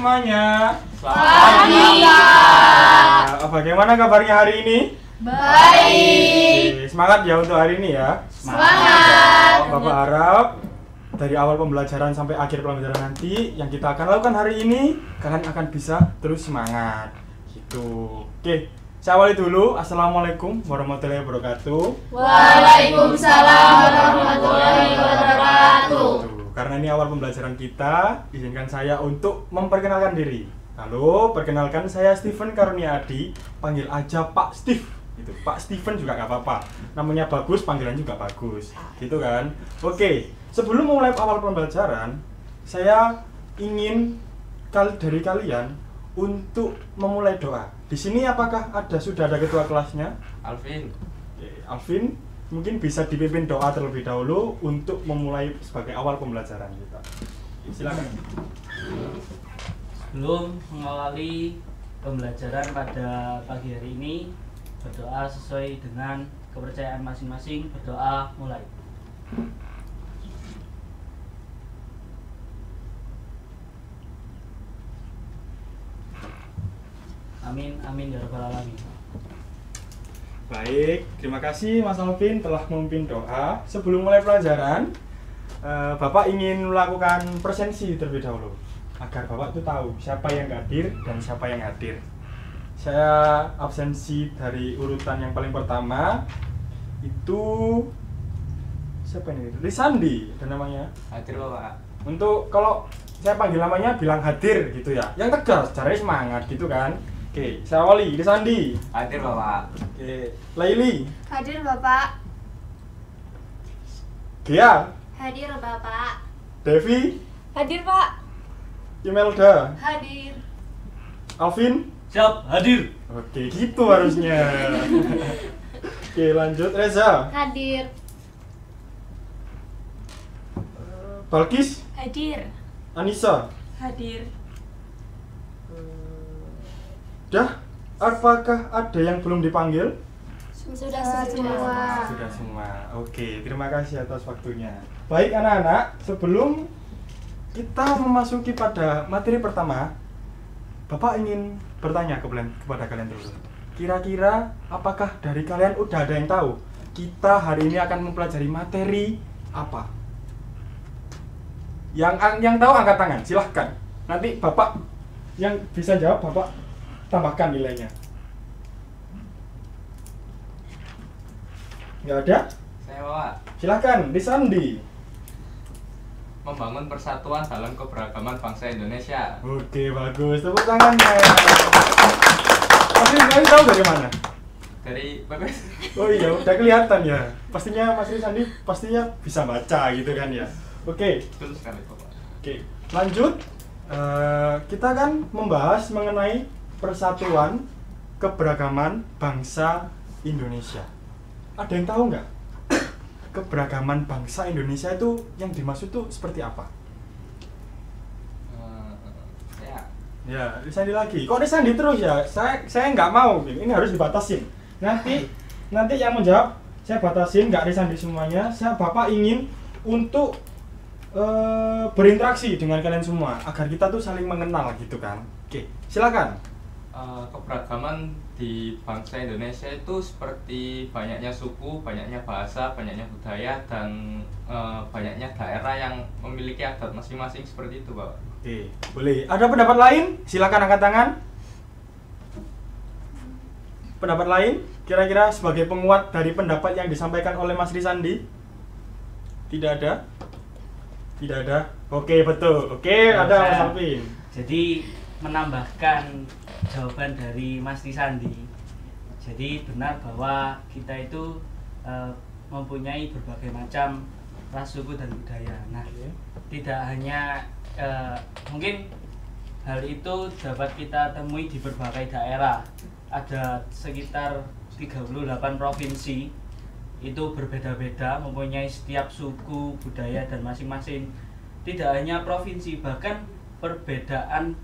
semuanya. Selamat Nah, bagaimana kabarnya hari ini? Baik. Semangat ya untuk hari ini ya. Semangat. Bapak harap dari awal pembelajaran sampai akhir pembelajaran nanti yang kita akan lakukan hari ini, kalian akan bisa terus semangat. Gitu. Oke, saya awali dulu. Assalamualaikum warahmatullahi wabarakatuh. Waalaikumsalam warahmatullahi wabarakatuh. Karena ini awal pembelajaran kita, izinkan saya untuk memperkenalkan diri. Halo, perkenalkan saya Steven Karunia Adi, panggil aja Pak Steve. Gitu. Pak Steven juga nggak apa-apa. Namanya bagus, panggilan juga bagus. Gitu kan? Oke, sebelum memulai awal pembelajaran, saya ingin dari kalian untuk memulai doa. Di sini apakah sudah ada ketua kelasnya? Alvin. Oke, Alvin, mungkin bisa dipimpin doa terlebih dahulu untuk memulai sebagai awal pembelajaran kita. Silakan. Sebelum mengawali pembelajaran pada pagi hari ini, berdoa sesuai dengan kepercayaan masing-masing. Berdoa mulai. Amin, amin ya rabbal alamin. Baik, terima kasih Mas Alvin telah memimpin doa. Sebelum mulai pelajaran, Bapak ingin melakukan presensi terlebih dahulu agar Bapak itu tahu siapa yang hadir dan siapa yang hadir. Saya absensi dari urutan yang paling pertama itu siapa ini? Risandi dan namanya. Hadir Bapak. Untuk kalau saya panggil namanya bilang hadir gitu ya. Yang tegas, caranya semangat gitu kan. Oke, saya awali. Risandi. Hadir Bapak. Oke, Laili. Hadir Bapak. Gia. Hadir Bapak. Devi. Hadir Pak. Imelda. Hadir. Alvin. Siap, hadir. Oke, gitu harusnya. Oke, lanjut. Reza. Hadir. Balkis. Hadir. Anissa. Hadir. Dah, apakah ada yang belum dipanggil? Sudah semua. Sudah semua. Oke, terima kasih atas waktunya. Baik anak-anak, sebelum kita memasuki pada materi pertama, Bapak ingin bertanya kepada kalian dulu. Kira-kira apakah dari kalian udah ada yang tahu kita hari ini akan mempelajari materi apa? Yang tahu angkat tangan, silahkan. Nanti Bapak yang bisa jawab, Bapak tambahkan nilainya. Nggak ada? Saya Bapak. Silahkan, Risandi. Membangun persatuan dalam keberagaman bangsa Indonesia. Oke, bagus. Tepuk tangannya. Pasti kalian tahu dari mana? Dari PPS. Oh iya, udah kelihatan ya. Pastinya Mas Risandi pastinya bisa baca gitu kan ya. Oke, Betul sekali Bapak. oke. Lanjut. Kita kan membahas mengenai persatuan keberagaman bangsa Indonesia. Ada yang tahu nggak? Keberagaman bangsa Indonesia itu yang dimaksud tuh seperti apa? Saya. Ya, Risandi lagi. Kok Risandi terus ya? Saya nggak mau. Ini harus dibatasin. Nanti yang menjawab saya batasin, nggak Risandi semuanya. Bapak ingin untuk berinteraksi dengan kalian semua agar kita tuh saling mengenal gitu kan. Oke, silakan. Keberagaman di bangsa Indonesia itu seperti banyaknya suku, banyaknya bahasa, banyaknya budaya, dan banyaknya daerah yang memiliki adat masing-masing seperti itu, Pak. Oke, boleh. Ada pendapat lain? Silakan angkat tangan. Pendapat lain? Kira-kira sebagai penguat dari pendapat yang disampaikan oleh Mas Risandi? Tidak ada? Tidak ada? Oke, betul. Oke, ada Mas Alvin. Jadi menambahkan jawaban dari Mas Risandi. Jadi benar bahwa kita itu mempunyai berbagai macam ras, suku, dan budaya. Nah, tidak hanya mungkin hal itu dapat kita temui di berbagai daerah. Ada sekitar 38 provinsi itu berbeda-beda, mempunyai setiap suku, budaya, dan masing-masing. Tidak hanya provinsi, bahkan perbedaan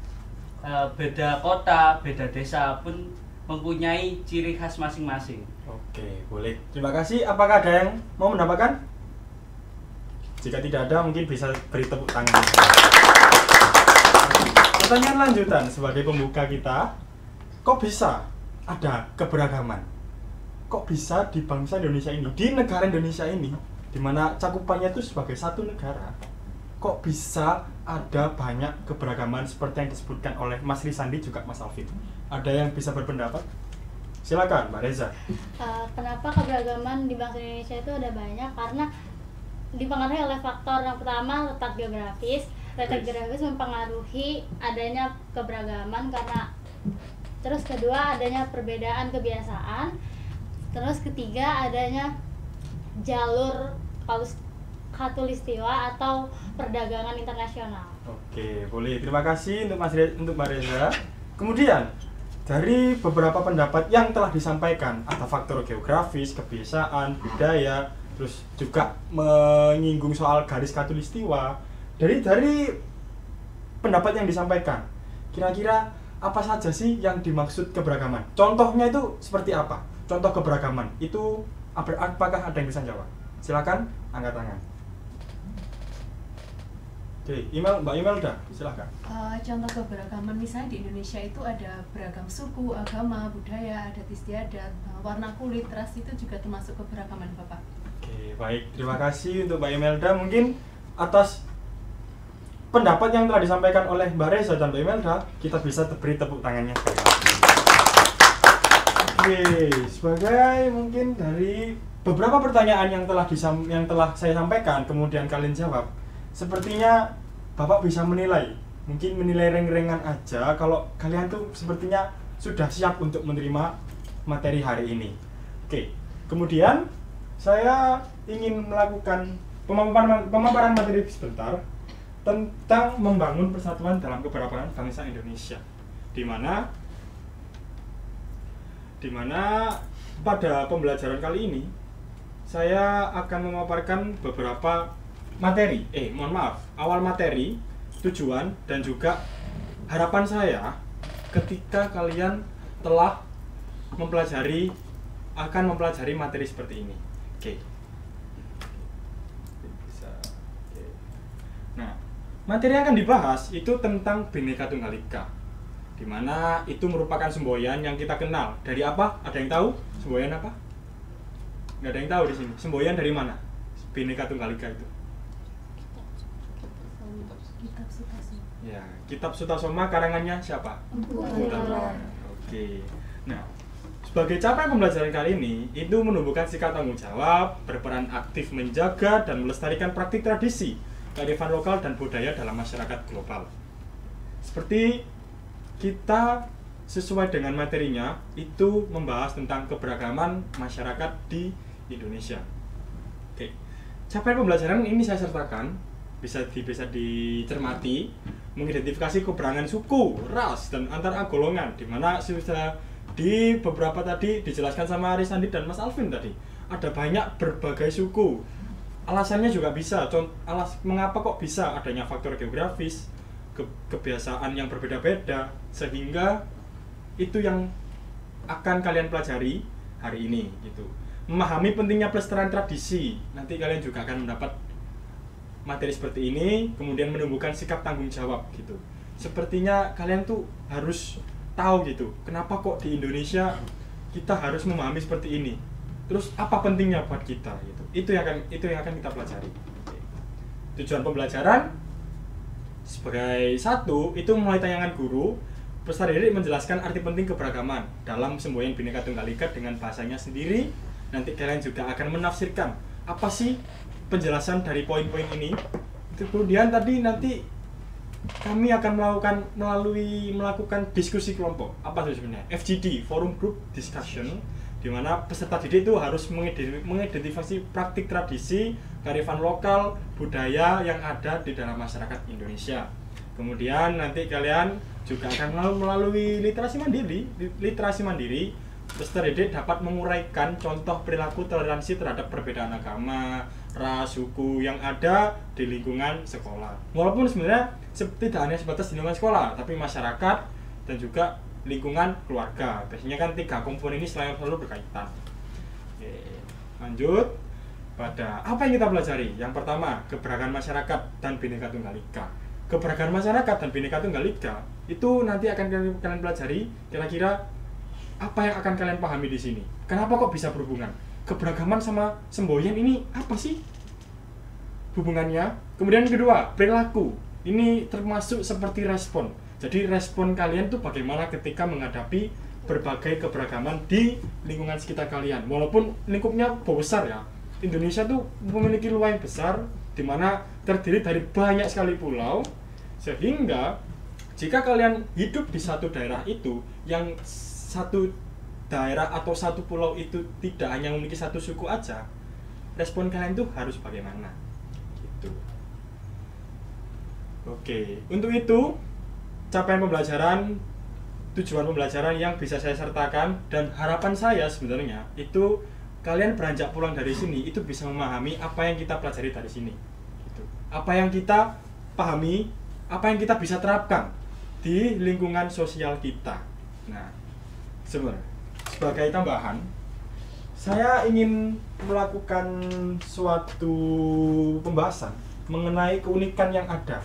beda kota, beda desa pun mempunyai ciri khas masing-masing. Oke, boleh. Terima kasih. Apakah ada yang mau mendapatkan? Jika tidak ada, mungkin bisa beri tepuk tangan. pertanyaan lanjutan sebagai pembuka kita, kok bisa ada keberagaman? Kok bisa di bangsa Indonesia ini, di negara Indonesia ini, di mana cakupannya itu sebagai satu negara, kok bisa ada banyak keberagaman seperti yang disebutkan oleh Mas Risandi juga Mas Alvin? Ada yang bisa berpendapat? Silakan Mbak Reza. Kenapa keberagaman di bangsa Indonesia itu ada banyak? Karena dipengaruhi oleh faktor yang pertama, letak geografis. Letak geografis mempengaruhi adanya keberagaman karena terus kedua adanya perbedaan kebiasaan. Terus ketiga adanya jalur khatulistiwa atau perdagangan internasional. Oke, boleh. Terima kasih untuk Mbak Reza. Kemudian dari beberapa pendapat yang telah disampaikan, ada faktor geografis, kebiasaan, budaya, terus juga menyinggung soal garis khatulistiwa. Dari pendapat yang disampaikan, kira-kira apa saja sih yang dimaksud keberagaman? Contohnya itu seperti apa? Contoh keberagaman itu apakah ada yang bisa jawab? Silakan angkat tangan. Oke, Mbak Imelda, silakan. Contoh keberagaman misalnya di Indonesia itu ada beragam suku, agama, budaya, adat istiadat, warna kulit, ras itu juga termasuk keberagaman Bapak. Oke, baik. Terima kasih untuk Mbak Imelda. Mungkin atas pendapat yang telah disampaikan oleh Mbak Reza dan Mbak Imelda, kita bisa beri tepuk tangannya. Oke, sebagai mungkin dari beberapa pertanyaan yang telah saya sampaikan, kemudian kalian jawab, sepertinya Bapak bisa menilai, mungkin menilai reng-rengan aja kalau kalian tuh sepertinya sudah siap untuk menerima materi hari ini. Oke, kemudian saya ingin melakukan pemaparan materi sebentar tentang membangun persatuan dalam keberagaman bangsa Indonesia, di mana pada pembelajaran kali ini saya akan memaparkan beberapa awal materi, tujuan, dan juga harapan saya ketika kalian telah akan mempelajari materi seperti ini. Oke. Nah, materi yang akan dibahas itu tentang Bhinneka Tunggal Ika, di mana itu merupakan semboyan yang kita kenal. Dari apa? Ada yang tahu semboyan apa? Nggak ada yang tahu di sini. Semboyan dari mana? Bhinneka Tunggal Ika itu. Ya, Kitab Sutasoma karangannya siapa? Oke. Nah, sebagai capaian pembelajaran kali ini, itu menumbuhkan sikap tanggung jawab, berperan aktif menjaga dan melestarikan praktik tradisi, kearifan lokal dan budaya dalam masyarakat global. Seperti kita sesuai dengan materinya, itu membahas tentang keberagaman masyarakat di Indonesia. Oke. Capaian pembelajaran ini saya sertakan bisa dicermati, mengidentifikasi keberagaman suku, ras, dan antar golongan, di mana sudah di beberapa tadi dijelaskan sama Risandi dan Mas Alvin tadi. Ada banyak berbagai suku. Alasannya juga bisa, mengapa kok bisa adanya faktor geografis, kebiasaan yang berbeda-beda, sehingga itu yang akan kalian pelajari hari ini gitu. Memahami pentingnya pelestarian tradisi, nanti kalian juga akan mendapat materi seperti ini, kemudian menumbuhkan sikap tanggung jawab gitu. Sepertinya kalian tuh harus tahu gitu, kenapa kok di Indonesia kita harus memahami seperti ini. Terus apa pentingnya buat kita gitu. Itu yang akan kita pelajari. Oke. Tujuan pembelajaran sebagai satu itu mulai tayangan guru, peserta didik menjelaskan arti penting keberagaman dalam semboyan Bhinneka Tunggal Ika dengan bahasanya sendiri. Nanti kalian juga akan menafsirkan apa sih penjelasan dari poin-poin ini. Kemudian nanti kami akan melakukan diskusi kelompok. Apa itu sebenarnya? FGD, Forum Group Discussion, di mana peserta didik itu harus mengidentifikasi praktik tradisi, kearifan lokal, budaya yang ada di dalam masyarakat Indonesia. Kemudian nanti kalian juga akan melalui literasi mandiri, peserta didik dapat menguraikan contoh perilaku toleransi terhadap perbedaan agama, ras, suku yang ada di lingkungan sekolah. Walaupun sebenarnya tidak hanya sebatas di lingkungan sekolah, tapi masyarakat dan juga lingkungan keluarga. Biasanya kan 3 komponen ini selalu berkaitan. Oke, lanjut pada apa yang kita pelajari. Yang pertama, keberagaman masyarakat dan Bhinneka Tunggal Ika. keberagaman masyarakat dan Bhinneka Tunggal Ika itu nanti akan kalian pelajari kira-kira apa yang akan kalian pahami di sini. Kenapa kok bisa berhubungan? Keberagaman sama semboyan ini apa sih hubungannya? Kemudian kedua, perilaku. Ini termasuk seperti respon. Jadi respon kalian tuh bagaimana ketika menghadapi berbagai keberagaman di lingkungan sekitar kalian. Walaupun lingkupnya besar ya. Indonesia tuh memiliki luas yang besar di mana terdiri dari banyak sekali pulau, sehingga jika kalian hidup di satu daerah itu, yang satu daerah atau satu pulau itu tidak hanya memiliki satu suku aja, respon kalian tuh harus bagaimana gitu. Oke, untuk itu capaian pembelajaran, tujuan pembelajaran yang bisa saya sertakan dan harapan saya sebenarnya itu kalian beranjak pulang dari sini itu bisa memahami apa yang kita pelajari dari sini gitu. Apa yang kita pahami, apa yang kita bisa terapkan di lingkungan sosial kita. Nah, sebagai tambahan, saya ingin melakukan suatu pembahasan mengenai keunikan yang ada,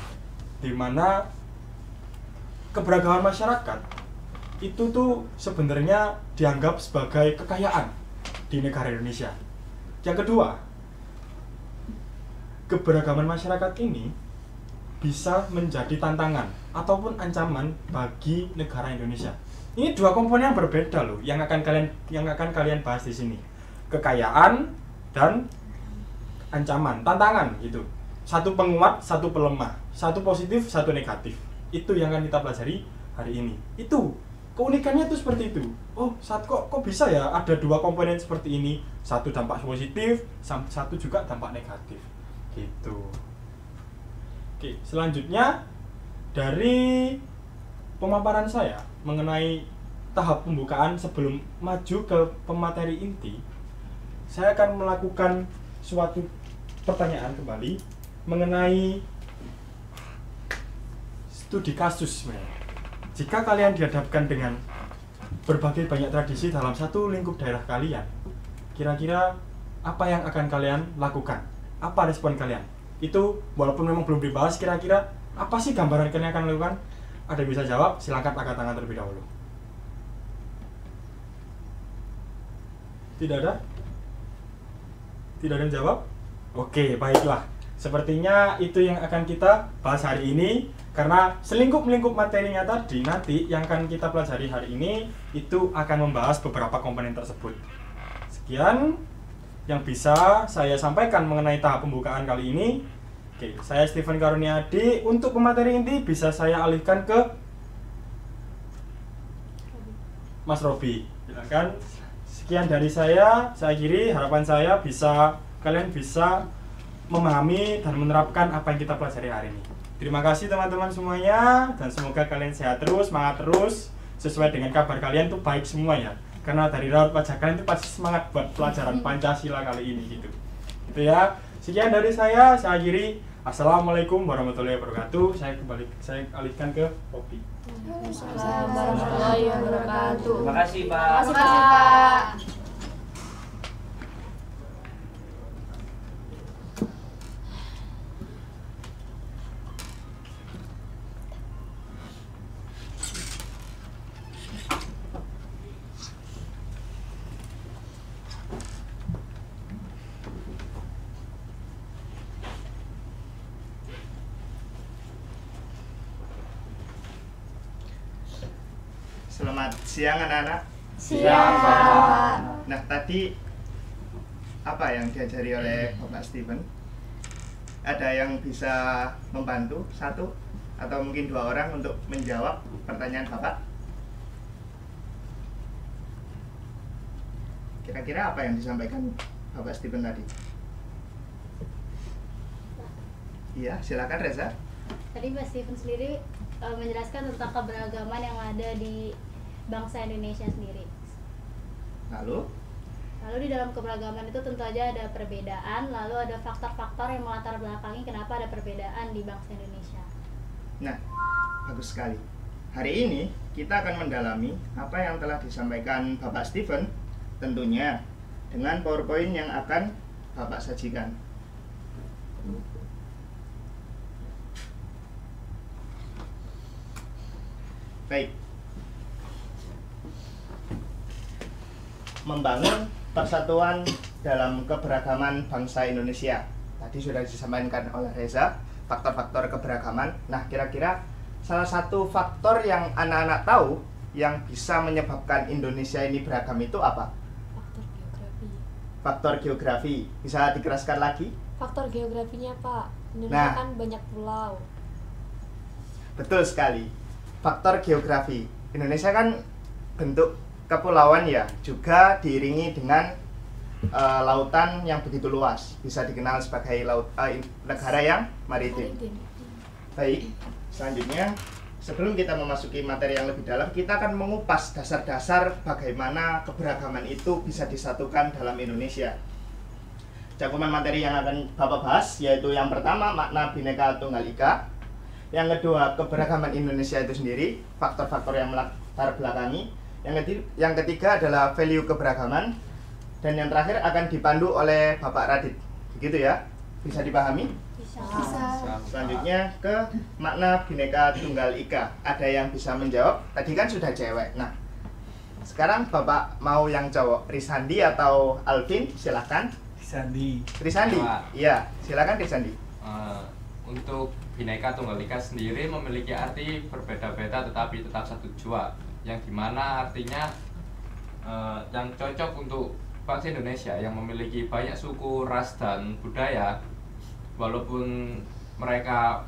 di mana keberagaman masyarakat itu tuh sebenarnya dianggap sebagai kekayaan di negara Indonesia. Yang kedua, keberagaman masyarakat ini bisa menjadi tantangan ataupun ancaman bagi negara Indonesia. Ini dua komponen yang berbeda loh, yang akan kalian bahas di sini. Kekayaan dan ancaman, tantangan gitu. Satu penguat, satu pelemah, satu positif, satu negatif. Itu yang akan kita pelajari hari ini. Itu keunikannya tuh seperti itu. Oh, kok bisa ya ada dua komponen seperti ini, satu dampak positif, satu juga dampak negatif gitu. Oke, selanjutnya dari pemaparan saya mengenai tahap pembukaan sebelum maju ke pemateri inti, saya akan melakukan suatu pertanyaan kembali mengenai studi kasus sebenarnya. Jika kalian dihadapkan dengan berbagai banyak tradisi dalam satu lingkup daerah kalian, kira-kira apa yang akan kalian lakukan? Apa respon kalian? Itu walaupun memang belum dibahas, kira-kira apa sih gambaran kalian akan lakukan? Ada yang bisa jawab? Silakan angkat tangan terlebih dahulu. Tidak ada? Tidak ada yang jawab? Oke, baiklah. Sepertinya itu yang akan kita bahas hari ini. Karena selingkup-lingkup materinya tadi, nanti yang akan kita pelajari hari ini itu akan membahas beberapa komponen tersebut. Sekian yang bisa saya sampaikan mengenai tahap pembukaan kali ini. Oke, saya Stephen Karuniadi. Untuk pemateri inti bisa saya alihkan ke Mas Robi. Silakan. Sekian dari saya akhiri. Harapan saya kalian bisa memahami dan menerapkan apa yang kita pelajari hari ini. Terima kasih teman-teman semuanya, dan semoga kalian sehat terus, semangat terus, sesuai dengan kabar kalian tuh baik semua ya. Karena dari raut wajah kalian tuh pasti semangat buat pelajaran Pancasila kali ini gitu. Gitu ya. Sekian dari saya akhiri. Assalamualaikum warahmatullahi wabarakatuh. Saya alihkan ke Robi. Assalamualaikum warahmatullahi wabarakatuh. Terima kasih Pak. Terima kasih Pak. Selamat siang anak-anak. Siap. Nah, tadi apa yang diajari oleh Bapak Stephen? Ada yang bisa membantu satu atau mungkin dua orang untuk menjawab pertanyaan Bapak? Kira-kira apa yang disampaikan Bapak Stephen tadi? Iya, silakan Reza. Tadi Pak Stephen sendiri menjelaskan tentang keberagaman yang ada di bangsa Indonesia sendiri. Lalu Lalu di dalam keberagaman itu tentu aja ada perbedaan, lalu ada faktor-faktor yang melatar belakangi kenapa ada perbedaan di bangsa Indonesia. Nah, bagus sekali. Hari ini kita akan mendalami apa yang telah disampaikan Bapak Stephen, tentunya dengan PowerPoint yang akan Bapak sajikan. Baik. Membangun persatuan dalam keberagaman bangsa Indonesia. Tadi sudah disampaikan oleh Reza, faktor-faktor keberagaman. Nah, kira-kira salah satu faktor yang anak-anak tahu yang bisa menyebabkan Indonesia ini beragam itu apa? Faktor geografi. Faktor geografi. Bisa dikeraskan lagi? Faktor geografinya, Pak. Indonesia Nah. kan banyak pulau. Betul sekali. Faktor geografi. Indonesia kan bentuk kepulauan ya, juga diiringi dengan lautan yang begitu luas. Bisa dikenal sebagai negara yang maritim. Baik, selanjutnya sebelum kita memasuki materi yang lebih dalam, kita akan mengupas dasar-dasar bagaimana keberagaman itu bisa disatukan dalam Indonesia. Cakupan materi yang akan Bapak bahas yaitu yang pertama makna Bhinneka Tunggal Ika, yang kedua keberagaman Indonesia itu sendiri, faktor-faktor yang melatar belakangi, yang ketiga adalah value keberagaman, dan yang terakhir akan dipandu oleh Bapak Radit. Begitu ya? Bisa dipahami? Bisa. Selanjutnya ke makna Bhinneka Tunggal Ika. Ada yang bisa menjawab? Tadi kan sudah cewek. Nah, sekarang Bapak mau yang cowok, Risandi atau Alvin? Silahkan. Sandi. Risandi? Pak. Iya, silakan Risandi. Untuk Bhinneka Tunggal Ika sendiri memiliki arti berbeda-beda tetapi tetap satu jua, yang dimana artinya yang cocok untuk bangsa Indonesia yang memiliki banyak suku, ras, dan budaya. Walaupun mereka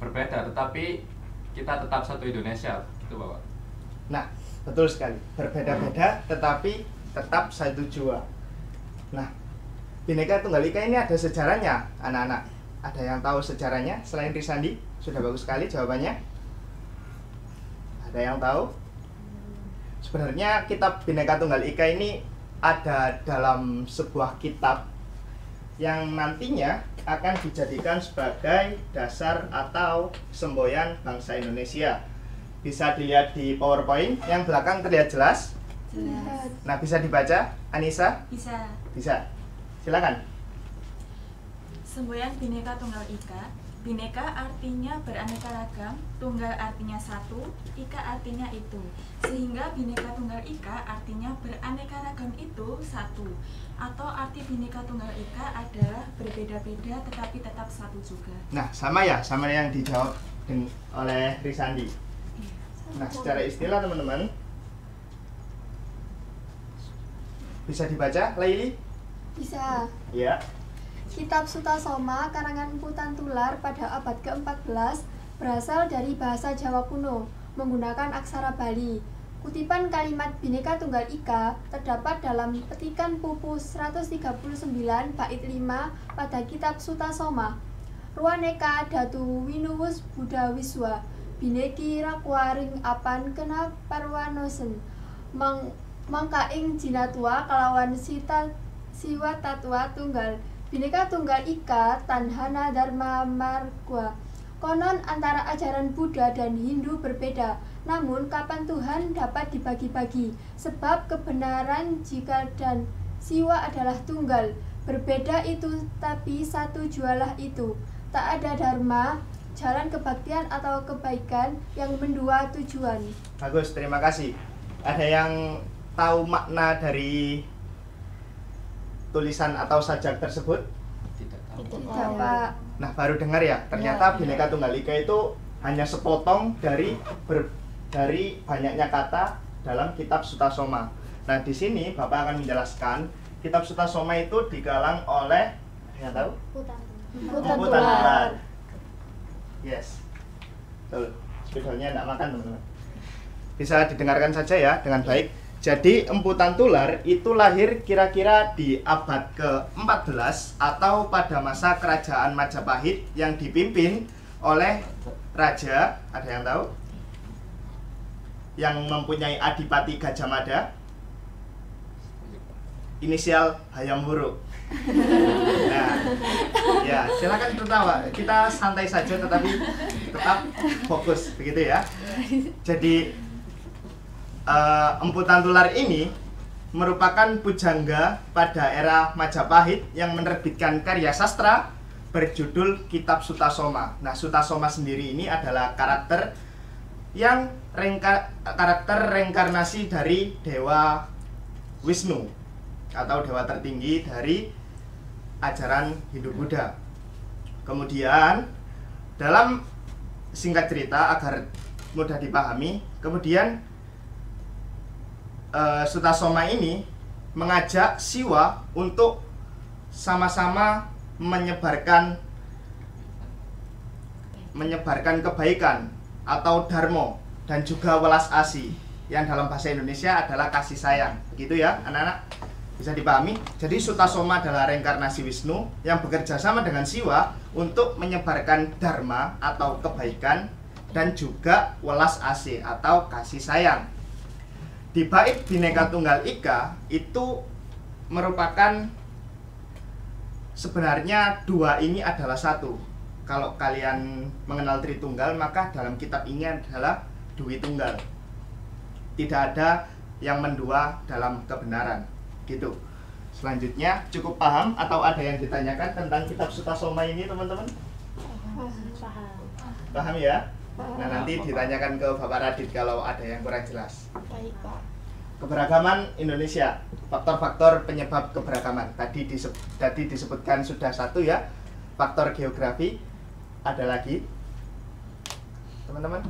berbeda tetapi kita tetap satu Indonesia, gitu Bapak. Nah, betul sekali. Berbeda-beda tetapi tetap satu jua. Nah, Bhinneka Tunggal Ika ini ada sejarahnya, anak-anak. Ada yang tahu sejarahnya selain Risandi? Sudah bagus sekali jawabannya. Ada yang tahu? Sebenarnya kitab Bhinneka Tunggal Ika ini ada dalam sebuah kitab yang nantinya akan dijadikan sebagai dasar atau semboyan bangsa Indonesia. Bisa dilihat di PowerPoint, yang belakang terlihat jelas. Jelas. Nah, bisa dibaca, Anissa? Bisa. Bisa. Silakan. Semboyan Bhinneka Tunggal Ika. Bhinneka artinya beraneka ragam, tunggal artinya satu, ika artinya itu. Sehingga Bhinneka Tunggal Ika artinya beraneka ragam itu satu. Atau arti Bhinneka Tunggal Ika adalah berbeda-beda tetapi tetap satu juga. Nah, sama ya, sama yang dijawab oleh Risandi. Nah, secara istilah teman-teman, bisa dibaca, Laili? Bisa. Ya. Kitab Sutasoma karangan Empu Tantular pada abad ke-14 berasal dari bahasa Jawa kuno menggunakan aksara Bali. Kutipan kalimat Bhinneka Tunggal Ika terdapat dalam petikan pupus 139 bait 5 pada kitab Sutasoma. Ruaneka datu winuwus Buddha Wiswa bineki rakwaring apan kena parwanosen mangkaing jinatua kalawan siwa tatwa tunggal. Bhinneka Tunggal Ika Tanhana Dharma Margwa. Konon antara ajaran Buddha dan Hindu berbeda, namun kapan Tuhan dapat dibagi-bagi, sebab kebenaran jika dan siwa adalah tunggal. Berbeda itu tapi satu jualah itu. Tak ada dharma, jalan kebaktian atau kebaikan yang mendua tujuan. Bagus, terima kasih. Ada yang tahu makna dari tulisan atau sajak tersebut? Tidak tahu. Tidak, Pak. Nah, baru dengar ya, ternyata Bhinneka Tunggal Ika itu hanya sepotong dari banyaknya kata dalam kitab Sutasoma. Nah, di sini Bapak akan menjelaskan kitab Sutasoma itu digalang oleh yang tahu? Empu Empu Tantular. Yes. Betul. Spidolnya enggak makan, teman-teman. Bisa didengarkan saja ya dengan baik. Jadi Empu Tantular itu lahir kira-kira di abad ke-14 atau pada masa kerajaan Majapahit yang dipimpin oleh raja, ada yang tahu? Yang mempunyai adipati Gajah Mada. Inisial Hayam Wuruk. Nah, ya silakan tertawa. Kita santai saja tetapi tetap fokus, begitu ya. Jadi Empu Tantular ini merupakan pujangga pada era Majapahit yang menerbitkan karya sastra berjudul Kitab Sutasoma. Nah, Sutasoma sendiri ini adalah karakter yang karakter reinkarnasi dari Dewa Wisnu atau dewa tertinggi dari ajaran Hindu-Buddha. Kemudian dalam singkat cerita agar mudah dipahami, kemudian Sutasoma ini mengajak Siwa untuk sama-sama menyebarkan kebaikan atau dharma dan juga welas asih, yang dalam bahasa Indonesia adalah kasih sayang. Begitu ya anak-anak, bisa dipahami. Jadi Sutasoma adalah reinkarnasi Wisnu yang bekerja sama dengan Siwa untuk menyebarkan dharma atau kebaikan dan juga welas asih atau kasih sayang. Di bait Bhinneka Tunggal Ika itu merupakan sebenarnya dua ini adalah satu. Kalau kalian mengenal Tritunggal, maka dalam kitab ini adalah Dwi Tunggal. Tidak ada yang mendua dalam kebenaran. Gitu. Selanjutnya, cukup paham atau ada yang ditanyakan tentang kitab Sutasoma ini, teman-teman? Paham. Paham ya? Nah, nanti ditanyakan ke Bapak Radit kalau ada yang kurang jelas. Baik, Pak. Keberagaman Indonesia, faktor-faktor penyebab keberagaman. Tadi disebutkan sudah satu ya, faktor geografi. Ada lagi, teman-teman?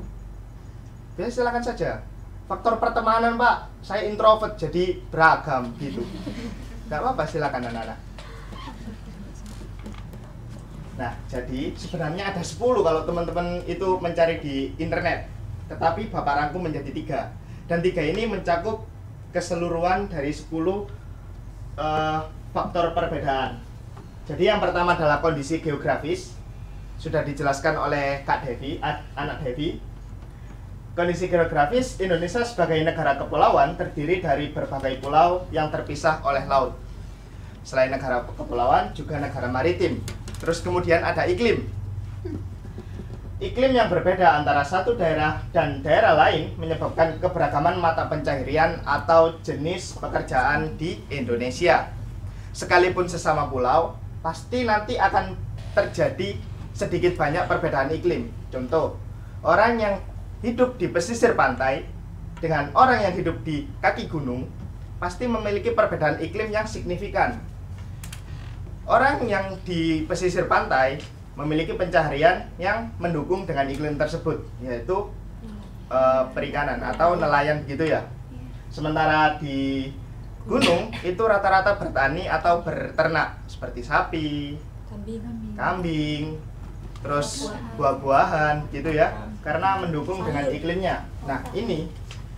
Bisa silakan saja. Faktor pertemanan, Pak. Saya introvert jadi beragam gitu. Gak apa-apa, silakan anak-anak. Nah, jadi sebenarnya ada 10 kalau teman-teman itu mencari di internet. Tetapi Bapak rangkum menjadi 3. Dan 3 ini mencakup keseluruhan dari 10 faktor perbedaan. Jadi yang pertama adalah kondisi geografis. Sudah dijelaskan oleh Kak Devi, anak Devi. Kondisi geografis Indonesia sebagai negara kepulauan terdiri dari berbagai pulau yang terpisah oleh laut. Selain negara kepulauan, juga negara maritim. Terus kemudian ada iklim. Iklim yang berbeda antara satu daerah dan daerah lain menyebabkan keberagaman mata pencaharian atau jenis pekerjaan di Indonesia. Sekalipun sesama pulau, pasti nanti akan terjadi sedikit banyak perbedaan iklim. Contoh, orang yang hidup di pesisir pantai dengan orang yang hidup di kaki gunung pasti memiliki perbedaan iklim yang signifikan. Orang yang di pesisir pantai memiliki pencaharian yang mendukung dengan iklim tersebut, yaitu perikanan atau nelayan gitu ya. Sementara di gunung itu rata-rata bertani atau berternak seperti sapi, kambing, terus buah-buahan gitu ya, karena mendukung dengan iklimnya. Nah, ini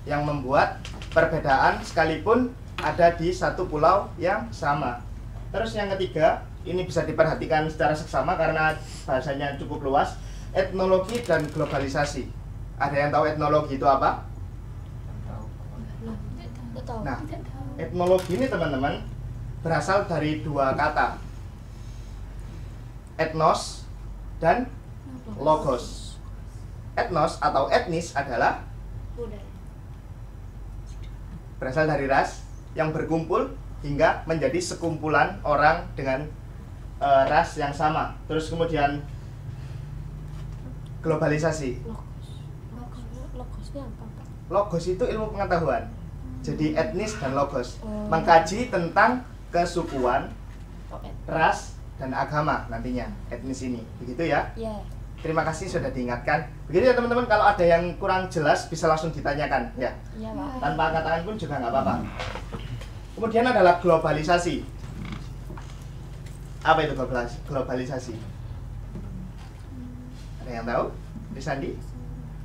yang membuat perbedaan sekalipun ada di satu pulau yang sama. Terus yang ketiga, ini bisa diperhatikan secara seksama karena bahasanya cukup luas, etnologi dan globalisasi. Ada yang tahu etnologi itu apa? Nah, etnologi ini teman-teman berasal dari dua kata, etnos dan logos. Etnos atau etnis adalah berasal dari ras yang berkumpul hingga menjadi sekumpulan orang dengan ras yang sama. Terus kemudian globalisasi. Logos itu ilmu pengetahuan. Jadi etnis dan logos mengkaji tentang kesukuan, ras dan agama nantinya etnis ini. Begitu ya? Terima kasih sudah diingatkan. Begitu ya teman-teman, kalau ada yang kurang jelas bisa langsung ditanyakan ya. Tanpa angkat tangan pun juga nggak apa-apa. Kemudian adalah globalisasi. Apa itu globalisasi? Ada yang tahu? Risandi?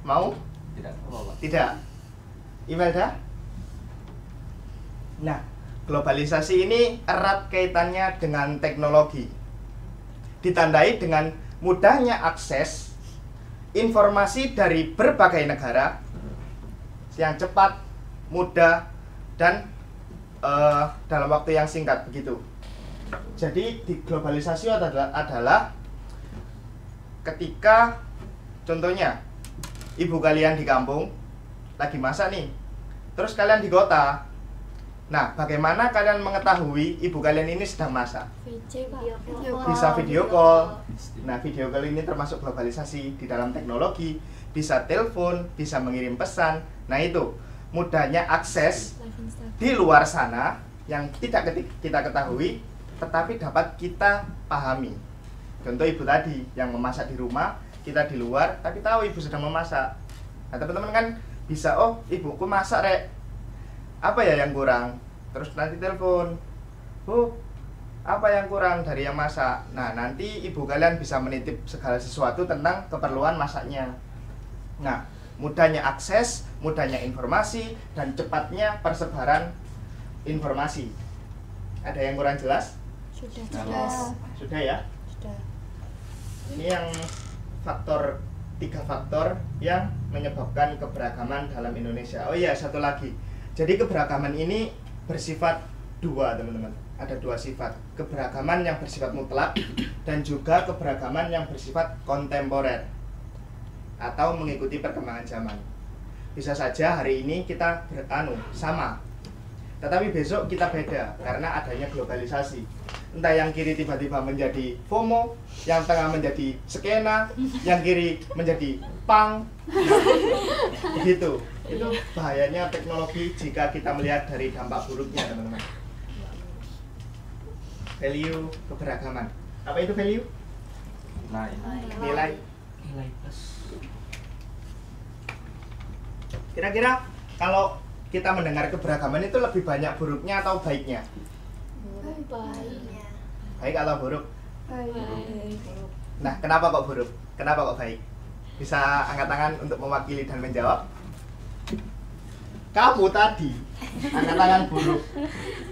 Mau? Tidak. Tidak. Imelda? Nah, globalisasi ini erat kaitannya dengan teknologi. Ditandai dengan mudahnya akses informasi dari berbagai negara yang cepat, mudah, dan dalam waktu yang singkat begitu. Jadi di globalisasi adalah ketika contohnya ibu kalian di kampung lagi masak nih, terus kalian di kota. Nah, bagaimana kalian mengetahui ibu kalian ini sedang masak? Bisa video call. Nah, video call ini termasuk globalisasi di dalam teknologi, bisa telepon, bisa mengirim pesan. Nah, itu mudahnya akses di luar sana yang tidak kita ketahui, tetapi dapat kita pahami. Contoh ibu tadi yang memasak di rumah, kita di luar, tapi tahu ibu sedang memasak. Nah, teman-teman kan bisa, oh ibuku masak rek, apa ya yang kurang? Terus nanti telepon, oh apa yang kurang dari yang masak? Nah, nanti ibu kalian bisa menitip segala sesuatu tentang keperluan masaknya. Nah, mudahnya akses, mudahnya informasi, dan cepatnya persebaran informasi. Ada yang kurang jelas? Sudah ya? Sudah. Ini yang tiga faktor yang menyebabkan keberagaman dalam Indonesia. Oh iya, satu lagi. Jadi keberagaman ini bersifat dua, teman-teman. Ada dua sifat. Keberagaman yang bersifat mutlak dan juga keberagaman yang bersifat kontemporer atau mengikuti perkembangan zaman. Bisa saja hari ini kita sama, tetapi besok kita beda karena adanya globalisasi. Entah yang kiri tiba-tiba menjadi FOMO, yang tengah menjadi skena, yang kiri menjadi punk. Begitu. Itu bahayanya teknologi jika kita melihat dari dampak buruknya, teman-teman. Value keberagaman. Apa itu value? Nilai. Nilai plus. Kira-kira kalau kita mendengar keberagaman itu lebih banyak buruknya atau baiknya? Baik atau buruk? Nah, kenapa kok buruk? Kenapa kok baik? Bisa angkat tangan untuk mewakili dan menjawab? Kamu tadi angkat tangan buruk.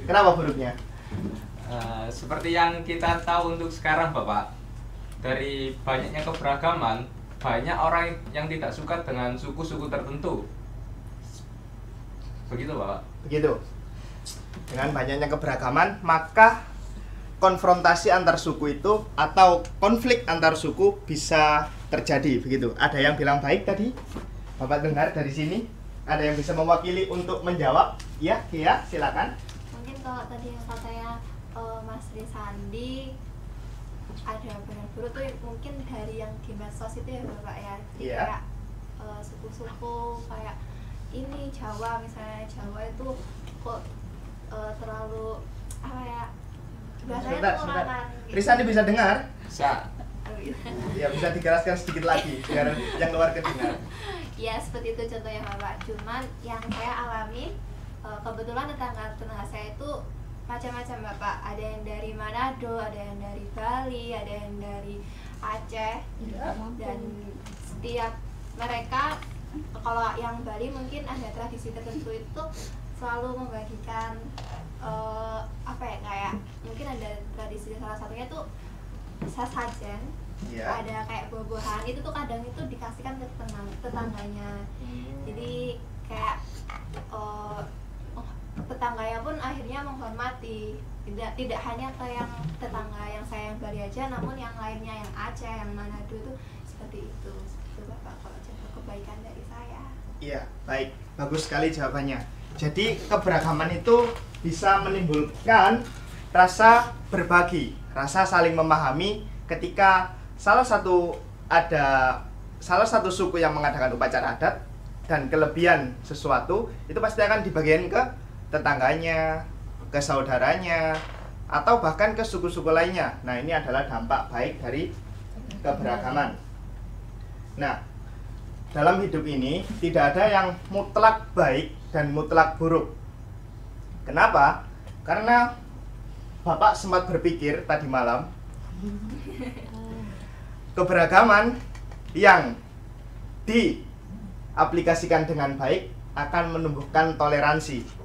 Kenapa buruknya? Seperti yang kita tahu untuk sekarang Bapak, dari banyaknya keberagaman, banyak orang yang tidak suka dengan suku-suku tertentu. Begitu Bapak? Begitu. Dengan banyaknya keberagaman, maka konfrontasi antar suku itu atau konflik antar suku bisa terjadi, begitu. Ada yang bilang baik tadi? Bapak dengar dari sini? Ada yang bisa mewakili untuk menjawab? Ya, Kia, silakan. Mungkin kalau tadi yang katanya Mas Risandi ada benar buruk tuh mungkin dari yang di medsos itu ya Bapak ya. Jadi kayak suku-suku kayak ini Jawa, misalnya Jawa itu kok terlalu apa ya, bahasanya sebentar. Risandi bisa dengar? Bisa. Ya, bisa dikeraskan sedikit lagi biar yang luar kedengar. Ya seperti itu contohnya Bapak. Cuman yang saya alami kebetulan tetangga saya itu macam-macam Bapak. Ada yang dari Manado, ada yang dari Bali, ada yang dari Aceh. Dan setiap mereka, kalau yang Bali mungkin ada tradisi tertentu itu selalu membagikan apa ya, kayak mungkin ada tradisi salah satunya tuh sasajen. Ada kayak buah-buahan itu tuh kadang itu dikasihkan ke tetangganya. Jadi kayak tetangganya pun akhirnya menghormati, tidak hanya ke yang tetangga yang saya yang Bali aja, namun yang lainnya yang Aceh, yang Manado itu seperti itu. Itu Bapak kalau contoh kebaikan dari saya. Iya, baik, bagus sekali jawabannya. Jadi keberagaman itu bisa menimbulkan rasa berbagi, rasa saling memahami ketika salah satu suku yang mengadakan upacara adat dan kelebihan sesuatu itu pasti akan dibagikan ke tetangganya, ke saudaranya, atau bahkan ke suku-suku lainnya. Nah, ini adalah dampak baik dari keberagaman. Nah, dalam hidup ini tidak ada yang mutlak baik dan mutlak buruk. Kenapa? Karena Bapak sempat berpikir tadi malam, keberagaman yang diaplikasikan dengan baik akan menumbuhkan toleransi.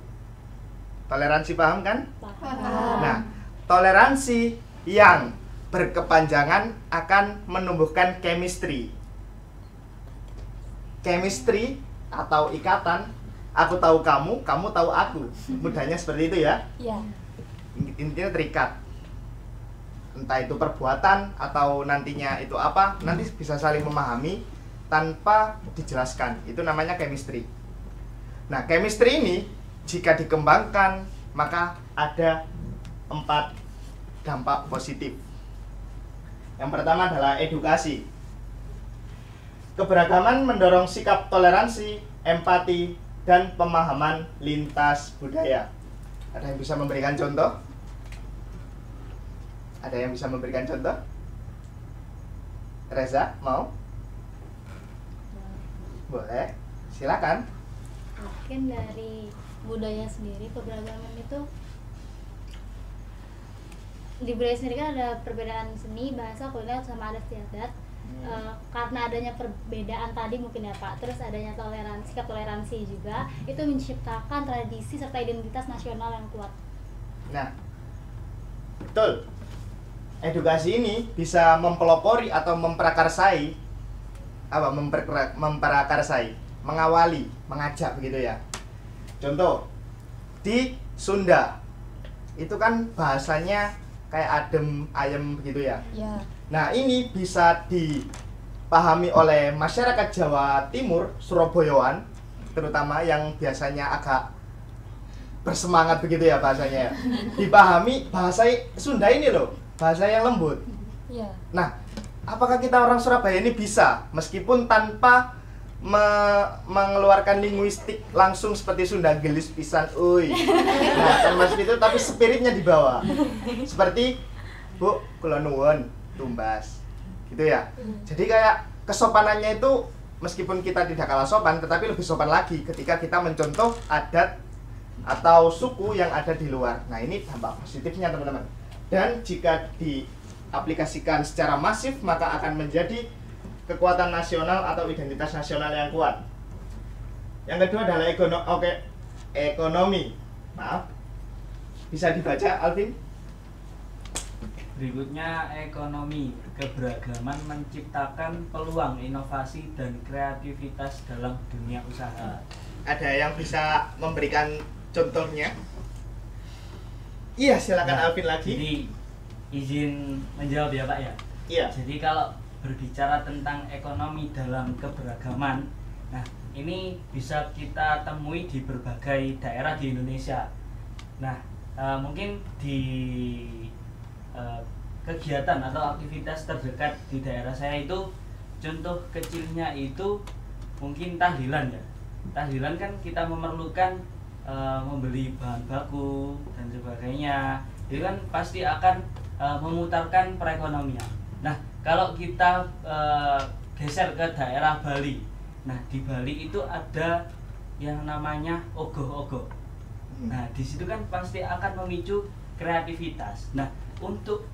Toleransi paham kan? Paham. Nah, toleransi yang berkepanjangan akan menumbuhkan chemistry. Chemistry atau ikatan, aku tahu kamu, kamu tahu aku. Mudahnya seperti itu ya? Iya. Intinya terikat. Entah itu perbuatan atau nantinya itu apa, nanti bisa saling memahami tanpa dijelaskan. Itu namanya chemistry. Nah, chemistry ini jika dikembangkan, maka ada 4 dampak positif. Yang pertama adalah edukasi. Keberagaman mendorong sikap toleransi, empati, dan pemahaman lintas budaya. Ada yang bisa memberikan contoh? Ada yang bisa memberikan contoh? Reza, mau? Boleh, silakan. Mungkin dari budaya sendiri, keberagaman itu di budaya sendiri kan ada perbedaan seni, bahasa, kuliner, sama adat istiadat. Karena adanya perbedaan tadi mungkin ya Pak, terus adanya toleransi, sikap toleransi juga, itu menciptakan tradisi serta identitas nasional yang kuat. Nah, betul. Edukasi ini bisa mempelopori atau memprakarsai memprakarsai, mengawali, mengajak begitu ya. Contoh, di Sunda itu kan bahasanya kayak adem ayem begitu ya. Ya. Nah, ini bisa dipahami oleh masyarakat Jawa Timur, Surabayaan, terutama yang biasanya agak bersemangat begitu ya bahasanya. Dipahami bahasa Sunda ini loh, bahasa yang lembut. Ya. Nah, apakah kita orang Surabaya ini bisa meskipun tanpa mengeluarkan linguistik langsung seperti Sunda gelis pisan uy. Nah, termasuk itu tapi spiritnya dibawa. Seperti Bu, kula nuwun tumbas. Gitu ya. Jadi kayak kesopanannya itu meskipun kita tidak kalah sopan tetapi lebih sopan lagi ketika kita mencontoh adat atau suku yang ada di luar. Nah, ini dampak positifnya teman-teman. Dan jika diaplikasikan secara masif maka akan menjadi kekuatan nasional atau identitas nasional yang kuat. Yang kedua adalah ekonomi. Maaf. Bisa dibaca, Alvin? Berikutnya ekonomi. Keberagaman menciptakan peluang inovasi dan kreativitas dalam dunia usaha. Ada yang bisa memberikan contohnya? Iya, silakan Alvin lagi. Jadi izin menjawab ya Pak ya. Iya. Jadi kalau berbicara tentang ekonomi dalam keberagaman, nah ini bisa kita temui di berbagai daerah di Indonesia. Nah, mungkin di kegiatan atau aktivitas terdekat di daerah saya itu, contoh kecilnya itu mungkin tahlilan ya. Tahlilan kan kita memerlukan membeli bahan baku dan sebagainya. Itu kan pasti akan memutarkan perekonomian. Nah, kalau kita geser ke daerah Bali, nah di Bali itu ada yang namanya ogoh-ogoh. Nah, di situ kan pasti akan memicu kreativitas. Nah, untuk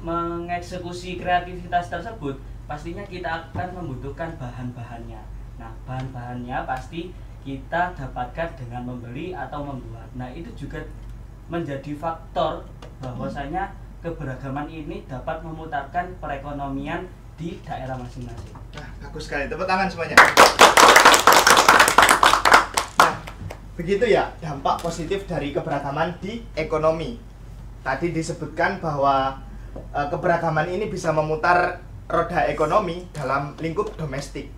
mengeksekusi kreativitas tersebut, pastinya kita akan membutuhkan bahan-bahannya. Nah, bahan-bahannya pasti kita dapatkan dengan membeli atau membuat. Nah, itu juga menjadi faktor bahwasanya keberagaman ini dapat memutarkan perekonomian di daerah masing-masing. Nah, bagus sekali. Tepuk tangan semuanya. Nah, begitu ya dampak positif dari keberagaman di ekonomi. Tadi disebutkan bahwa keberagaman ini bisa memutar roda ekonomi dalam lingkup domestik.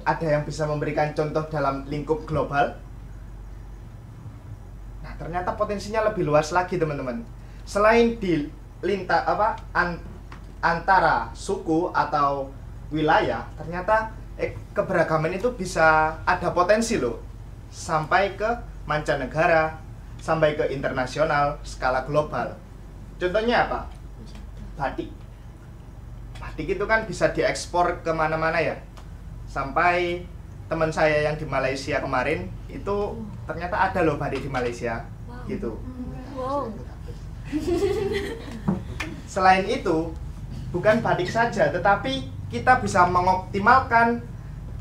Ada yang bisa memberikan contoh dalam lingkup global? Nah, ternyata potensinya lebih luas lagi, teman-teman. Selain di antara suku atau wilayah, ternyata keberagaman itu bisa ada potensi loh sampai ke mancanegara, sampai ke internasional, skala global. Contohnya apa? Batik. Batik itu kan bisa diekspor kemana-mana ya. Sampai teman saya yang di Malaysia kemarin itu ternyata ada loh batik di Malaysia. Gitu. Wow. Selain itu, bukan batik saja, tetapi kita bisa mengoptimalkan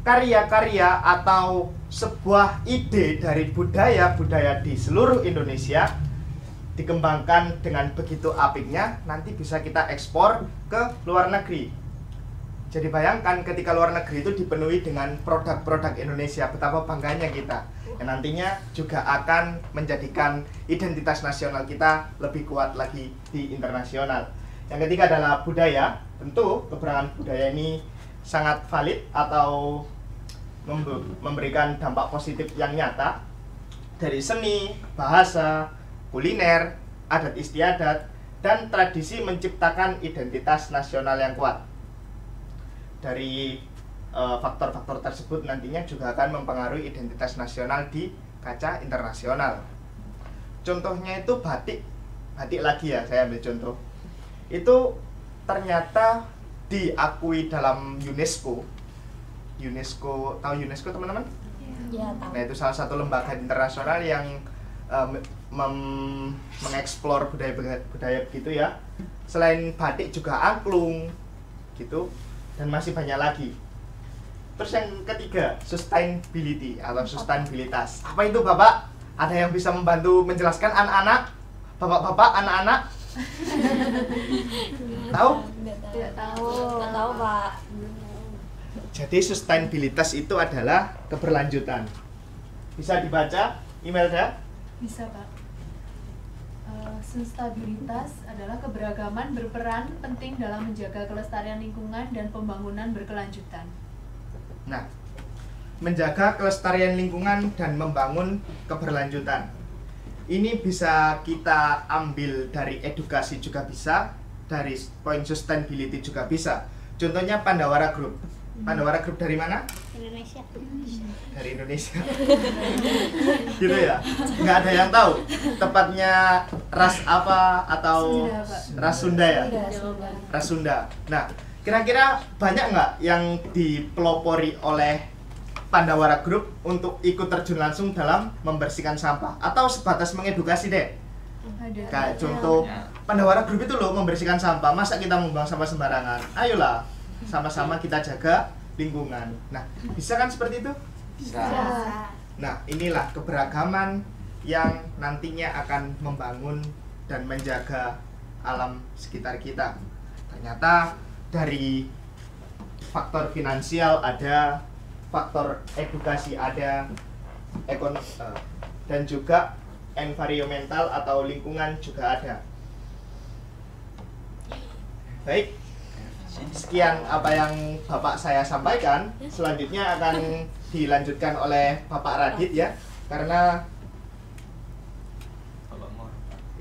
karya-karya atau sebuah ide dari budaya-budaya di seluruh Indonesia, dikembangkan dengan begitu apiknya, nanti bisa kita ekspor ke luar negeri. Jadi bayangkan ketika luar negeri itu dipenuhi dengan produk-produk Indonesia, betapa bangganya kita. Yang nantinya juga akan menjadikan identitas nasional kita lebih kuat lagi di internasional. Yang ketiga adalah budaya. Tentu keberagaman budaya ini sangat valid atau memberikan dampak positif yang nyata. dari seni, bahasa, kuliner, adat istiadat, dan tradisi menciptakan identitas nasional yang kuat. Dari faktor-faktor tersebut nantinya juga akan mempengaruhi identitas nasional di kaca internasional. Contohnya itu batik. Batik lagi ya, saya ambil contoh. Itu ternyata diakui dalam UNESCO. UNESCO, tahu UNESCO teman-teman? Ya, tahu. Nah, itu salah satu lembaga internasional yang mengeksplor budaya gitu ya. Selain batik juga angklung gitu, dan masih banyak lagi. Terus yang ketiga, sustainability atau sustainabilitas. Apa itu Bapak? Ada yang bisa membantu menjelaskan anak-anak? Bapak-bapak, anak-anak? Tahu? Tidak tahu. Tidak tahu, Pak. Jadi sustainabilitas itu adalah keberlanjutan. Bisa dibaca, Imelda? Bisa, Pak. Sustainabilitas adalah keberagaman berperan penting dalam menjaga kelestarian lingkungan dan pembangunan berkelanjutan. Nah, menjaga kelestarian lingkungan dan membangun keberlanjutan. Ini bisa kita ambil dari edukasi juga bisa, dari poin sustainability juga bisa. Contohnya Pandawara Group. Pandawara Group dari mana? Indonesia. Dari Indonesia. Gitu ya? Nggak ada yang tahu tepatnya ras apa atau Sunda, Pak. ras Sunda ya? Jawaban. Ras Sunda. Nah, kira-kira banyak nggak yang dipelopori oleh Pandawara Group untuk ikut terjun langsung dalam membersihkan sampah? Atau sebatas mengedukasi deh? Ada. Kayak contoh Pandawara Group itu loh membersihkan sampah. Masa kita membuang sampah sembarangan? Ayolah, sama-sama kita jaga lingkungan. Nah, bisa kan seperti itu? Bisa. Nah, inilah keberagaman yang nantinya akan membangun dan menjaga alam sekitar kita. Ternyata dari faktor finansial ada, faktor edukasi ada, dan juga environmental atau lingkungan juga ada. Baik, sekian apa yang Bapak saya sampaikan. Selanjutnya akan dilanjutkan oleh Bapak Radit ya, karena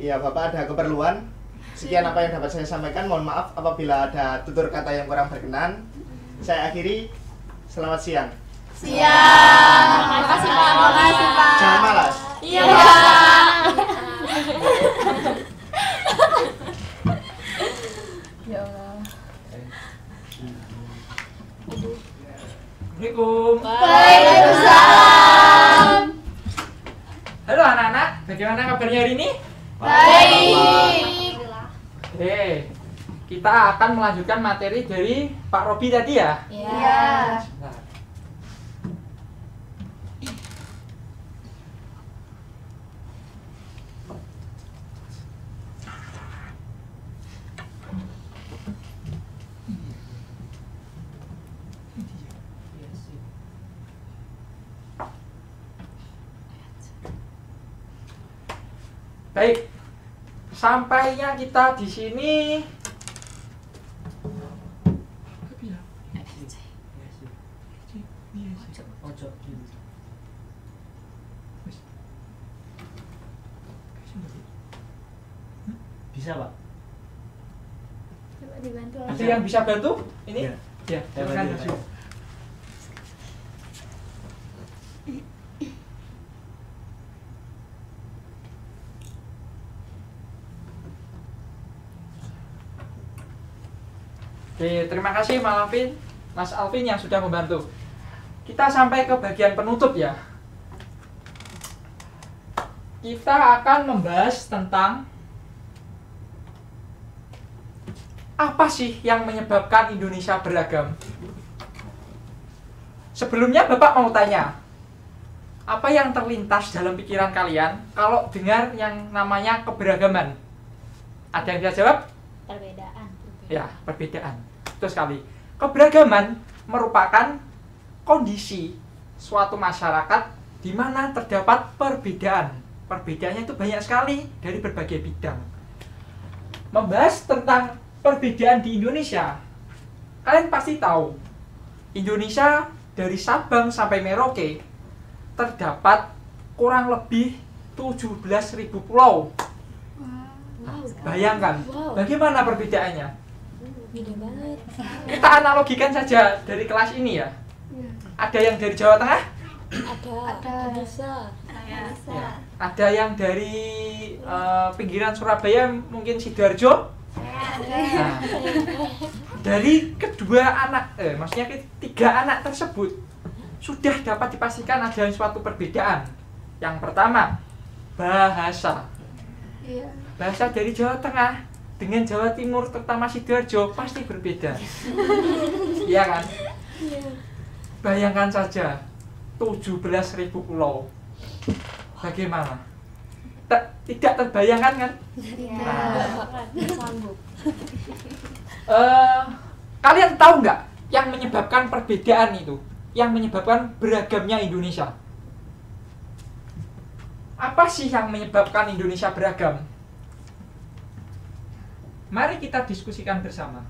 iya Bapak ada keperluan. Sekian apa yang dapat saya sampaikan. Mohon maaf apabila ada tutur kata yang kurang berkenan. Saya akhiri. Selamat siang. Siap. Makasih, Pak. Makasih, Pak. Jangan malas. Iya. Ya Allah. Assalamualaikum. Waalaikumsalam. Halo anak-anak, bagaimana kabarnya hari ini? Baik. Oke, kita akan melanjutkan materi dari Pak Robi tadi ya. Iya. Nah, baik, sampainya kita di sini. Bisa, Pak? Coba dibantu. Ada yang bisa bantu? Ini? Iya. Ya, silakan. bantu, Pak. Oke, terima kasih Mas Alvin yang sudah membantu. Kita sampai ke bagian penutup ya. Kita akan membahas tentang apa sih yang menyebabkan Indonesia beragam. Sebelumnya Bapak mau tanya, apa yang terlintas dalam pikiran kalian kalau dengar yang namanya keberagaman? Ada yang bisa jawab? Perbedaan. Ya, perbedaan. Betul sekali. Keberagaman merupakan kondisi suatu masyarakat di mana terdapat perbedaan. Perbedaannya itu banyak sekali dari berbagai bidang. Membahas tentang perbedaan di Indonesia, kalian pasti tahu, Indonesia dari Sabang sampai Merauke terdapat kurang lebih 17.000 pulau. Bayangkan, bagaimana perbedaannya? Beda banget. Kita analogikan saja dari kelas ini ya. Ada yang dari Jawa Tengah? Ada. Bisa. Ya. Ada yang dari pinggiran Surabaya, mungkin Sidoarjo? Nah, dari kedua anak, maksudnya ketiga anak tersebut sudah dapat dipastikan ada suatu perbedaan. Yang pertama, bahasa. Bahasa dari Jawa Tengah dengan Jawa Timur, terutama Sidoarjo, pasti berbeda. Iya kan? Bayangkan saja, 17.000 pulau. Bagaimana? Tidak terbayangkan kan? Sanggup. Kalian tahu nggak yang menyebabkan perbedaan itu? Yang menyebabkan beragamnya Indonesia? Apa sih yang menyebabkan Indonesia beragam? Mari kita diskusikan bersama.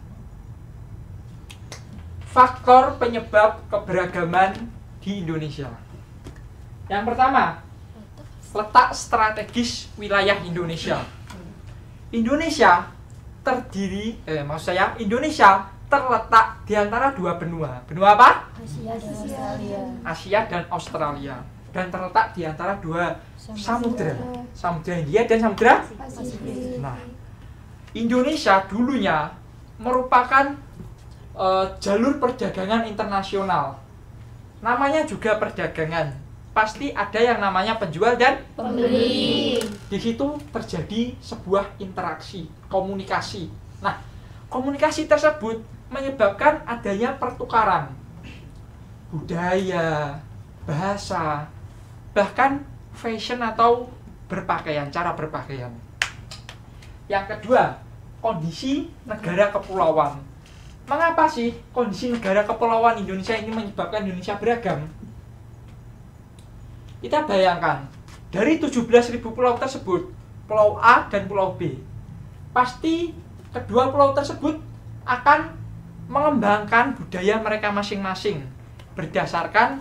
Faktor penyebab keberagaman di Indonesia. Yang pertama, letak strategis wilayah Indonesia. Indonesia terletak di antara dua benua. Benua apa? Asia dan Australia. Dan terletak di antara dua samudra. Samudra Hindia dan Samudra Pasifik. Nah, Indonesia dulunya merupakan jalur perdagangan internasional. Namanya juga perdagangan. Pasti ada yang namanya penjual dan Pembeli. Di situ terjadi sebuah interaksi, komunikasi. Nah, komunikasi tersebut menyebabkan adanya pertukaran budaya, bahasa, bahkan fashion atau berpakaian, cara berpakaian. Yang kedua, kondisi negara kepulauan. Mengapa sih kondisi negara kepulauan Indonesia ini menyebabkan Indonesia beragam? Kita bayangkan, dari 17.000 pulau tersebut, Pulau A dan Pulau B, pasti kedua pulau tersebut akan mengembangkan budaya mereka masing-masing berdasarkan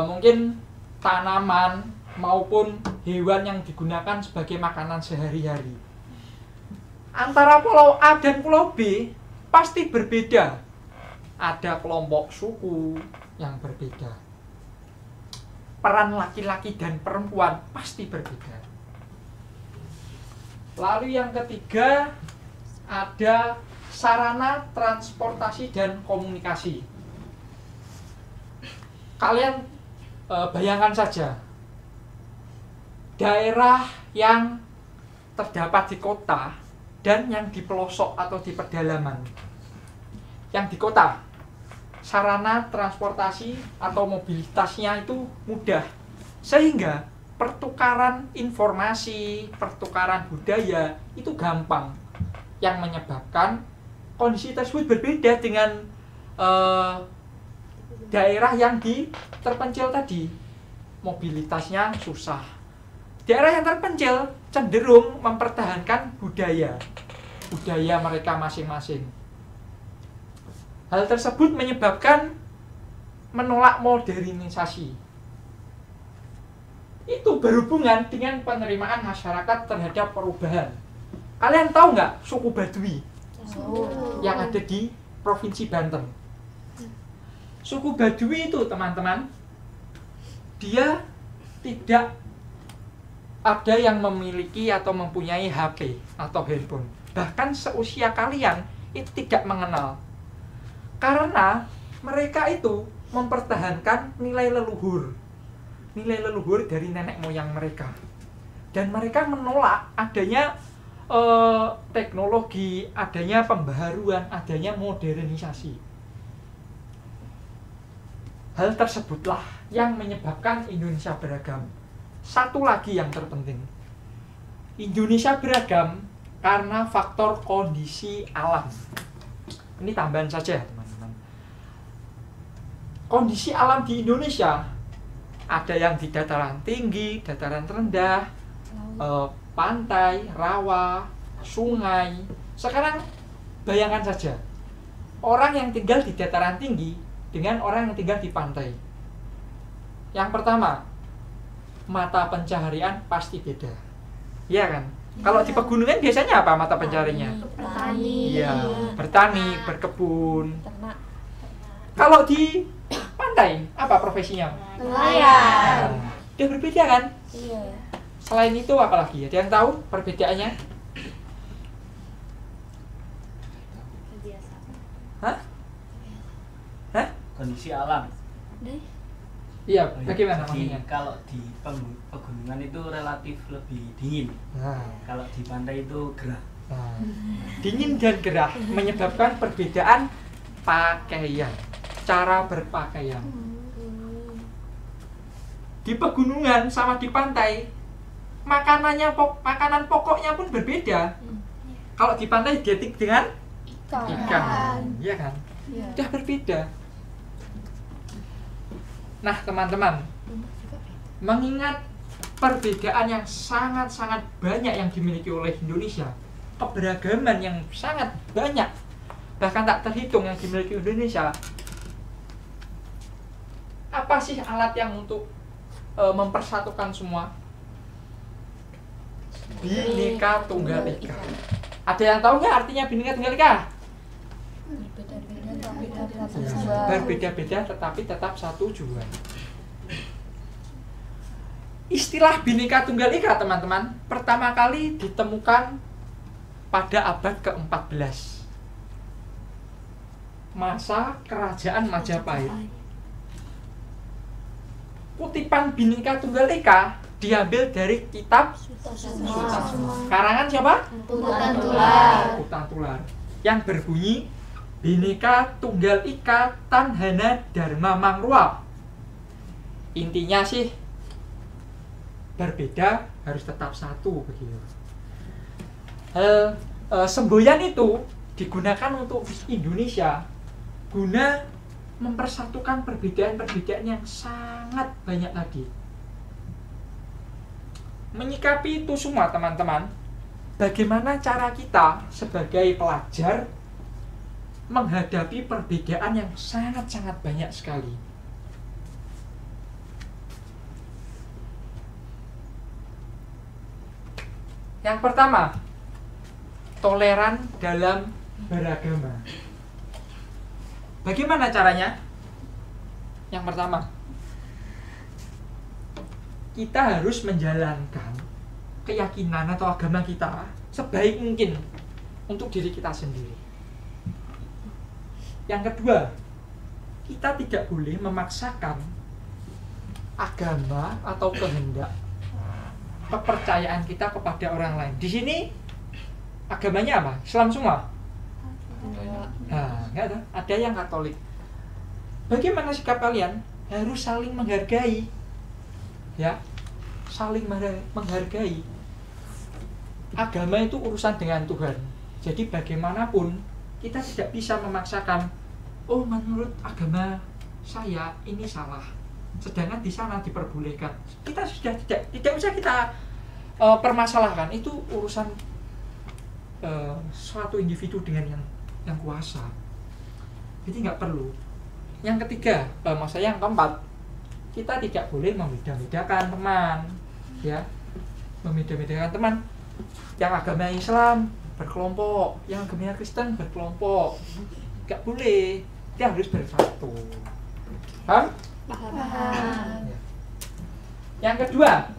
mungkin tanaman maupun hewan yang digunakan sebagai makanan sehari-hari. Antara Pulau A dan Pulau B pasti berbeda. Ada kelompok suku yang berbeda. Peran laki-laki dan perempuan pasti berbeda. Lalu yang ketiga, ada sarana transportasi dan komunikasi. Kalian bayangkan saja, daerah yang terdapat di kota dan yang di pelosok atau di pedalaman. Yang di kota, sarana transportasi atau mobilitasnya itu mudah, sehingga pertukaran informasi, pertukaran budaya itu gampang, yang menyebabkan kondisi tersebut berbeda dengan daerah yang terpencil tadi. Mobilitasnya susah. Daerah yang terpencil cenderung mempertahankan budaya mereka masing-masing. Hal tersebut menyebabkan menolak modernisasi. Itu berhubungan dengan penerimaan masyarakat terhadap perubahan. Kalian tahu nggak suku Baduy yang ada di Provinsi Banten? Suku Baduy itu, teman-teman, dia tidak ada yang memiliki atau mempunyai HP atau handphone. Bahkan seusia kalian itu tidak mengenal. Karena mereka itu mempertahankan nilai leluhur dari nenek moyang mereka. Dan mereka menolak adanya teknologi, adanya pembaharuan, adanya modernisasi. Hal tersebutlah yang menyebabkan Indonesia beragam. Satu lagi yang terpenting, Indonesia beragam karena faktor kondisi alam. Ini tambahan saja, teman-teman. Kondisi alam di Indonesia ada yang di dataran tinggi, dataran rendah, pantai, rawa, sungai. Sekarang bayangkan saja, orang yang tinggal di dataran tinggi dengan orang yang tinggal di pantai. Yang pertama, mata pencaharian pasti beda. Iya kan? Kalau di pegunungan biasanya apa mata pencahariannya? Bertani. Iya, bertani, berkebun. Ternak. Kalau di pantai apa profesinya? Nelayan. Dia berbeda kan? Iya. Selain itu apa lagi? Ada yang tahu perbedaannya? Kebiasaan. Hah? Hah? Kondisi alam. Iya, bagaimana Jadi, maksudnya? kalau di pegunungan itu relatif lebih dingin. Nah, Kalau di pantai itu gerah. nah. Dingin dan gerah menyebabkan perbedaan pakaian, cara berpakaian. Di pegunungan sama di pantai, makanan pokoknya pun berbeda. Kalau di pantai identik dengan ikan, iya kan? Sudah berbeda. Nah, teman-teman, mengingat perbedaan yang sangat-sangat banyak yang dimiliki oleh Indonesia, keberagaman yang sangat banyak, bahkan tak terhitung yang dimiliki Indonesia, apa sih alat yang untuk mempersatukan semua? Bhinneka Tunggal Ika. Ada yang tahu nggak artinya Bhinneka Tunggal Ika? Berbeda-beda tetapi tetap satu tujuan. Istilah Bhinneka Tunggal Ika, teman-teman, pertama kali ditemukan pada abad ke-14, masa kerajaan Majapahit. Kutipan Bhinneka Tunggal Ika diambil dari kitab karangan siapa? Putan Tular. Putan Tular, yang berbunyi Bhinneka Tunggal Ika Tanhana Dharma Mangrua. Intinya sih berbeda harus tetap satu begitu. Semboyan itu digunakan untuk Indonesia guna mempersatukan perbedaan-perbedaan yang sangat banyak tadi. Menyikapi itu semua, teman-teman, bagaimana cara kita sebagai pelajar menghadapi perbedaan yang sangat-sangat banyak sekali? Yang pertama, toleran dalam beragama. Bagaimana caranya? Yang pertama, kita harus menjalankan keyakinan atau agama kita sebaik mungkin untuk diri kita sendiri. Yang kedua, kita tidak boleh memaksakan agama atau kehendak kepercayaan kita kepada orang lain. Di sini agamanya apa? Islam semua? Nah, enggak ada. Ada yang Katolik. Bagaimana sikap kalian? Harus saling menghargai. Ya, saling menghargai. Agama itu urusan dengan Tuhan. Jadi bagaimanapun kita tidak bisa memaksakan, oh menurut agama saya ini salah, sedangkan di sana diperbolehkan. Kita sudah tidak usah kita permasalahkan. Itu urusan suatu individu dengan yang kuasa. Jadi nggak perlu. Yang ketiga, maksudnya yang keempat, kita tidak boleh membeda-bedakan teman, ya, membeda-bedakan teman. Yang agama Islam berkelompok, yang agama Kristen berkelompok, nggak boleh. Dia harus bersatu. Paham? Paham. Yang kedua,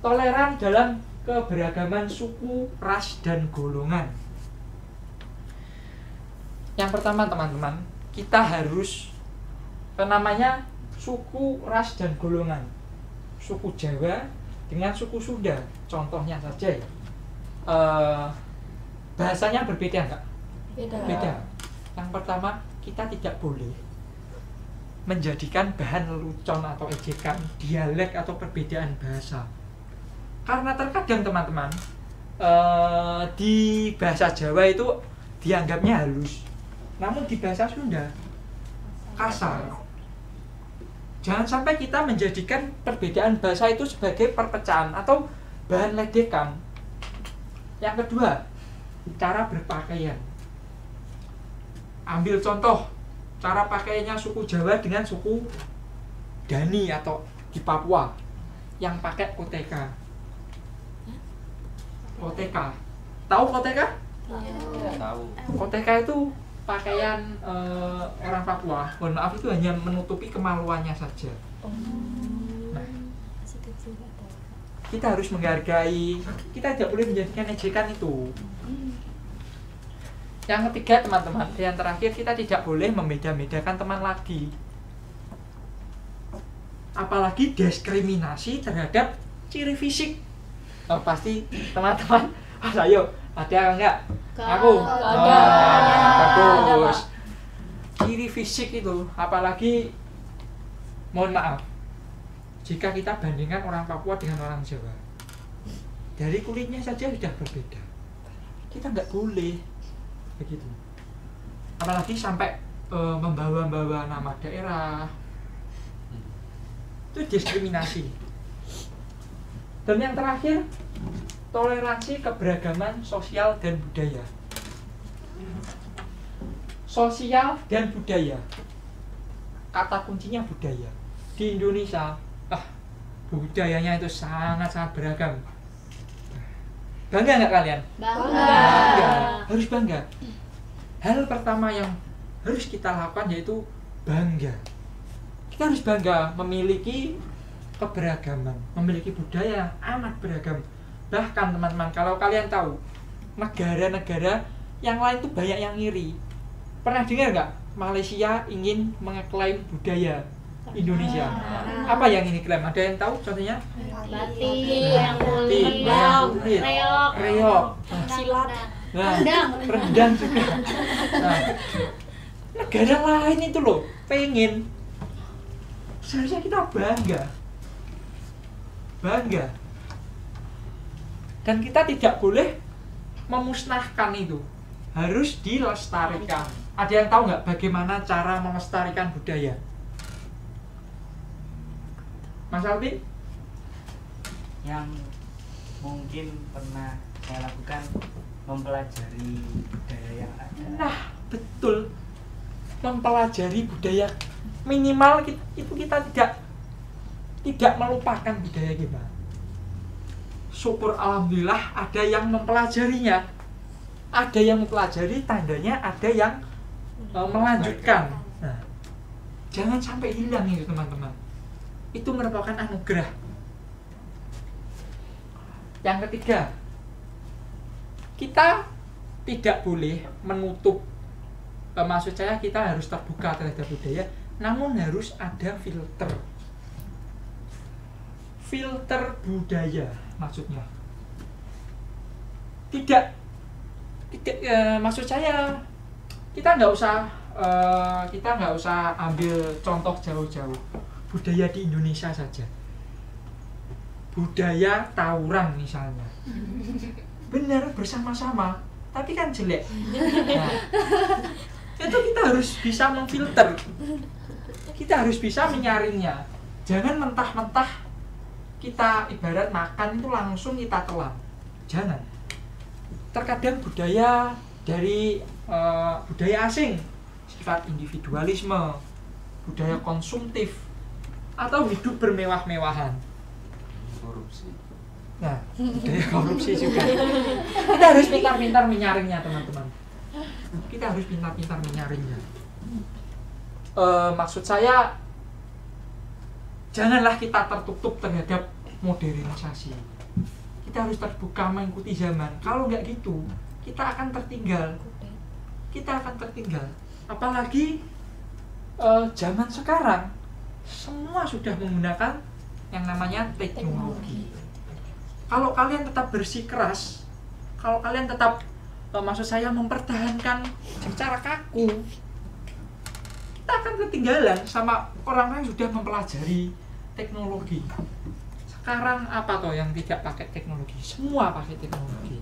toleran dalam keberagaman suku, ras, dan golongan. Yang pertama, teman-teman, kita harus namanya suku, ras, dan golongan. Suku Jawa dengan suku Sunda, contohnya saja. Bahasanya berbeda enggak? Beda. Yang pertama, kita tidak boleh menjadikan bahan lelucon atau ejekan dialek atau perbedaan bahasa. Karena terkadang, teman-teman, di bahasa Jawa itu dianggapnya halus, namun di bahasa Sunda kasar. Jangan sampai kita menjadikan perbedaan bahasa itu sebagai perpecahan atau bahan ledekan. Yang kedua, cara berpakaian. Ambil contoh cara pakaiannya suku Jawa dengan suku Dani atau di Papua. yang pakai koteka. Koteka, tahu koteka? Tahu. Koteka itu pakaian orang Papua. Mohon maaf, itu hanya menutupi kemaluannya saja. Nah, kita harus menghargai, kita tidak boleh menjadikan ejekan itu. Yang ketiga teman-teman, yang terakhir, kita tidak boleh membeda-bedakan teman lagi. Apalagi diskriminasi terhadap ciri fisik. Oh, pasti teman-teman, ayo, ada enggak? Aku. Ada. Bagus. Ciri fisik itu, apalagi mohon maaf, jika kita bandingkan orang Papua dengan orang Jawa, dari kulitnya saja sudah berbeda. Kita nggak boleh begitu. Apalagi sampai membawa-bawa nama daerah. Itu diskriminasi. Dan yang terakhir, toleransi keberagaman sosial dan budaya. Sosial dan budaya, kata kuncinya budaya. Di Indonesia, budayanya itu sangat-sangat beragam. Bangga nggak kalian? Bangga. Harus bangga. Hal pertama yang harus kita lakukan yaitu bangga. Kita harus bangga memiliki keberagaman, memiliki budaya amat beragam. Bahkan teman-teman, kalau kalian tahu, negara-negara yang lain tuh banyak yang iri. Pernah dengar nggak? Malaysia ingin mengeklaim budaya Indonesia. Apa yang ini klaim? Ada yang tahu contohnya? Batik, yang kulit, reok, silat, nah, rendang juga. Nah, negara lain itu loh pengen. Seharusnya kita bangga. Dan kita tidak boleh memusnahkan itu. Harus dilestarikan. Ada yang tahu nggak bagaimana cara melestarikan budaya? Mas Alvin? Yang mungkin pernah saya lakukan, mempelajari budaya yang ada. Nah, betul. Mempelajari budaya, minimal kita tidak melupakan budaya kita. Syukur alhamdulillah ada yang mempelajarinya. Ada yang mempelajari, tandanya ada yang melanjutkan. Nah, jangan sampai hilang itu teman-teman. Itu merupakan anugerah. Yang ketiga, kita tidak boleh menutup, maksud saya kita harus terbuka terhadap budaya, namun harus ada filter. Filter budaya maksudnya. Tidak, maksud saya kita nggak usah ambil contoh jauh-jauh. Budaya di Indonesia saja. Budaya tawuran misalnya. Benar, bersama-sama, tapi kan jelek. Nah, itu kita harus bisa memfilter. Kita harus bisa menyaringnya. Jangan mentah-mentah kita ibarat makan itu langsung kita telan. Jangan. Terkadang budaya dari budaya asing, sifat individualisme, budaya konsumtif, atau hidup bermewah-mewahan. Korupsi. Nah, budaya korupsi juga. Kita harus pintar-pintar menyaringnya, teman-teman. Kita harus pintar-pintar menyaringnya. Maksud saya, janganlah kita tertutup terhadap modernisasi. Kita harus terbuka mengikuti zaman. Kalau nggak gitu, kita akan tertinggal. Apalagi zaman sekarang, semua sudah menggunakan yang namanya teknologi. Kalau kalian tetap bersikeras, kalau kalian tetap maksud saya mempertahankan secara kaku, kita akan ketinggalan sama orang-orang yang sudah mempelajari teknologi. Sekarang apa toh yang tidak pakai teknologi? Semua pakai teknologi.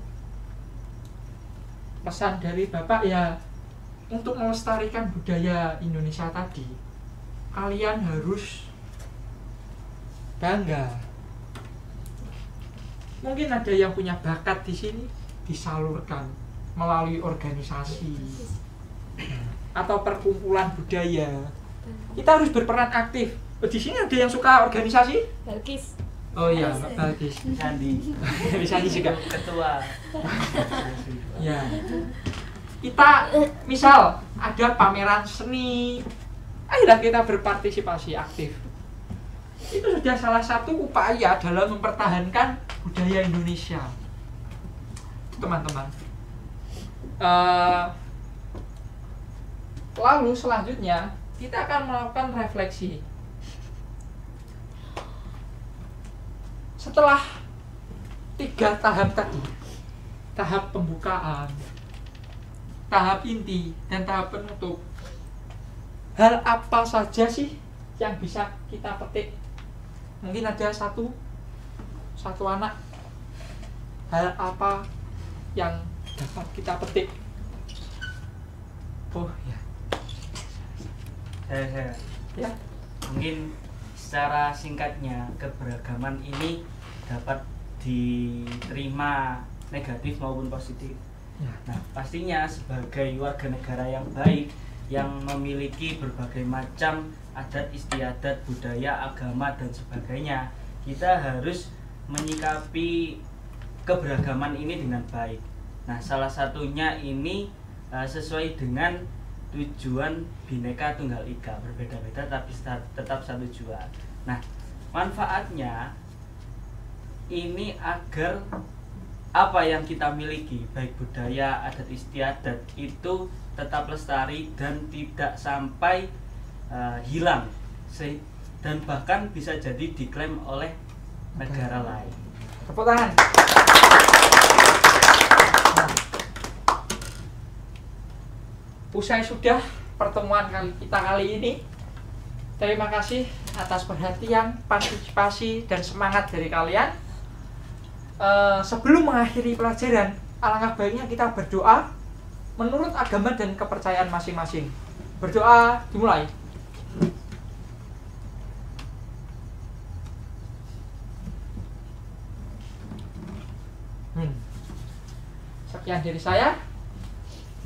Pesan dari Bapak ya, untuk melestarikan budaya Indonesia tadi, kalian harus bangga. Mungkin ada yang punya bakat di sini, disalurkan melalui organisasi atau perkumpulan budaya. Kita harus berperan aktif. Di sini ada yang suka organisasi? Oh iya, bagus. Sandi. Sandi juga Ketua. ya. Kita misal ada pameran seni, ayolah kita berpartisipasi aktif. Itu sudah salah satu upaya dalam mempertahankan budaya Indonesia, teman-teman. Lalu selanjutnya kita akan melakukan refleksi. Setelah 3 tahap tadi, tahap pembukaan, tahap inti, dan tahap penutup, hal apa saja sih yang bisa kita petik? Mungkin ada satu anak, hal apa yang dapat kita petik? Oh ya, Saya. ya. Mungkin secara singkatnya, keberagaman ini dapat diterima negatif maupun positif. Ya. Nah, pastinya sebagai warga negara yang baik yang memiliki berbagai macam adat istiadat, budaya, agama dan sebagainya, kita harus menyikapi keberagaman ini dengan baik. Nah, salah satunya ini sesuai dengan tujuan Bhinneka Tunggal Ika, berbeda-beda tapi tetap satu tujuan. Nah, manfaatnya ini agar apa yang kita miliki, baik budaya, adat istiadat, itu tetap lestari dan tidak sampai hilang, dan bahkan bisa jadi diklaim oleh negara lain. Tepuk tangan. Nah, usai sudah pertemuan kita kali ini. Terima kasih atas perhatian, partisipasi, dan semangat dari kalian. Sebelum mengakhiri pelajaran, alangkah baiknya kita berdoa menurut agama dan kepercayaan masing-masing. Berdoa dimulai. Sekian dari saya.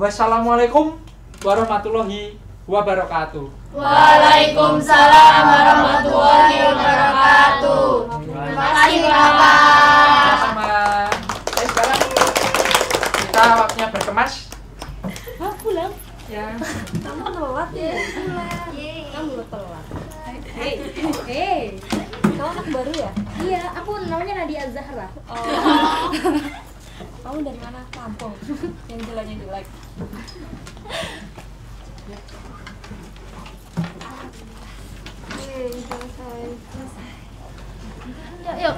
Wassalamualaikum warahmatullahi wabarakatuh. Waalaikumsalam warahmatullahi wabarakatuh. Terima kasih Bapak. Sama. Sekarang kita waktunya berkemas. Pulang. Ya. Kamu telat ya? Kamu telat. Hei. Kamu anak baru ya? Iya, aku namanya Nadia Zahra. Oh. Kamu dari mana? Lampung. Yang jelek. Selesai. Yuk.